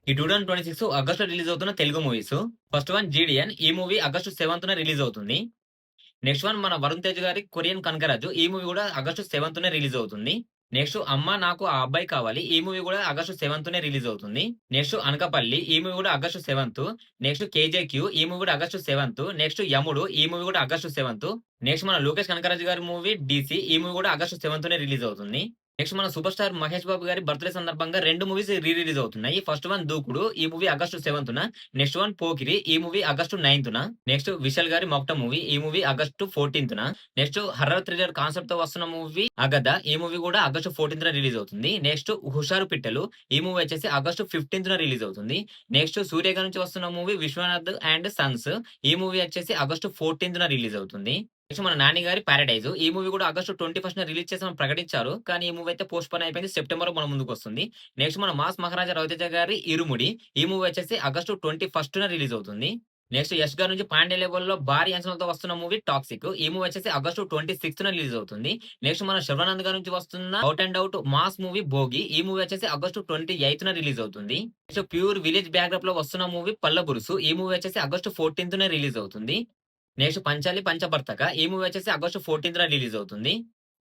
ఈ 2026 ఆగస్ట్‌లో రిలీజ్ అవుతున్న తెలుగు మూవీస్. ఫస్ట్ వన్ 'జీడియన్' ఈ మూవీ ఆగస్టు 7న రిలీజ్ అవుతుంది. నెక్స్ట్ వన్ మన 'వరుణ్ తేజ్' గారి 'కొరియన్ కనకరాజు' ఈ మూవీ కూడా ఆగస్టు 7నే రిలీజ్ అవుతుంది. నెక్స్ట్ 'అమ్మ నాకు ఆ అబ్బాయి కావాలి' ఈ మూవీ కూడా ఆగస్టు 7నే రిలీజ్ అవుతుంది. నెక్స్ట్ 'అనకాపల్లి' ఈ మూవీ కూడా ఆగస్టు 7. నెక్స్ట్ 'కేజేక్యూ' ఈ మూవీ కూడా ఆగస్టు 7. నెక్స్ట్ 'యముడు' ఈ మూవీ కూడా ఆగస్టు 7. నెక్స్ట్ మన 'లోకేష్ కనకరాజు' గారి మూవీ 'డీసీ' ఈ మూవీ కూడా ఆగస్టు 7నే రిలీజ్ అవుతుంది. నెక్స్ట్ మన సూపర్ స్టార్ మహేష్ బాబు గారి బర్త్‌డే సందర్భంగా 2 మూవీస్ రిలీజ్ అవుతున్నాయి. ఫస్ట్ వన్ 'దూకుడు' ఈ మూవీ ఆగస్టు 7న. నెక్స్ట్ వన్ 'పోకిరి' ఈ మూవీ ఆగస్టు 9న. నెక్స్ట్ విశాల్ గారి 'మొకట' మూవీ ఈ మూవీ ఆగస్టు 14న. నెక్స్ట్ హర్రర్ థ్రిల్లర్ కాన్సెప్ట్ తో వస్తున్న మూవీ 'అగద' ఈ మూవీ కూడా ఆగస్టు 14న రిలీజ్ అవుతుంది. నెక్స్ట్ 'హుషారు పిట్టలు' ఈ మూవీ వచ్చేసి ఆగస్టు 15న రిలీజ్ అవుతుంది. నెక్స్ట్ సూర్య గారి నుంచి వస్తున్న మూవీ 'విశ్వనాథ్ అండ్ సన్స్' ఈ మూవీ వచ్చేసి ఆగస్టు 14న రిలీజ్ అవుతుంది. నెక్స్ట్ మన 'నాని' గారి 'పారడైజ్' ఈ మూవీ కూడా ఆగస్టు 21న రిలీజ్ చేస్తామని ప్రకటించారు. కానీ ఈ మూవీ అయితే పోస్ట్‌పోన్ అయిపోయింది. సెప్టెంబర్‌లో మన ముందుకొస్తుంది. నెక్స్ట్ మన 'మాస్ మహారాజా రవితేజ' గారి 'ఇరుముడి' ఈ మూవీ వచ్చేసి ఆగస్టు 21న రిలీజ్ అవుతుంది. నెక్స్ట్ 'యష్' గారి నుంచి 'పాండే లెవెల్‌లో' భారీ అంచనాలతో వస్తున్న మూవీ 'టాక్సిక్' ఈ మూవీ వచ్చేసి ఆగస్టు 26న రిలీజ్ అవుతుంది. నెక్స్ట్ మన 'శర్వానంద్' గారి నుంచి వస్తున్న 'out and out' mass movie 'Bhogi' ఈ మూవీ వచ్చేసి ఆగస్టు 28న రిలీజ్ అవుతుంది. నెక్స్ట్ ప్యూర్ విలేజ్ బ్యాక్‌డ్రాప్‌లో వస్తున్న మూవీ 'పల్లబురుసు' ఈ మూవీ వచ్చేసి ఆగస్టు 14న రిలీజ్ అవుతుంది. నెక్స్ట్ 'పంచాలి పంచభర్తక' ఈ మూవీ వచ్చేసి ఆగస్టు 14న రిలీజ్ అవుతుంది.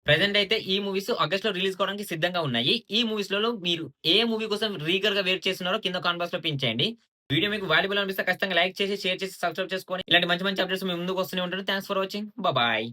ప్రెజెంట్ అయితే ఈ మూవీస్ ఆగస్ట్‌లో రిలీజ్ కావడానికి సిద్ధంగా ఉన్నాయి. ఈ మూవీస్‌లలో మీరు ఏ మూవీ కోసం ఈగర్‌గా వెయిట్ చేస్తున్నారో కింద కామెంట్ బాక్స్‌లో పిన్ చేయండి. వీడియో మీకు వాల్యుబుల్ అనిపిస్తే ఖచ్చితంగా లైక్ చేసి, షేర్ చేసి, సబ్స్క్రైబ్ చేసుకొని ఇలాంటి మంచి మంచి అప్డేట్స్ మీ ముందుకు వస్తూనే ఉంటాను. Thanks for watching. బాయ్.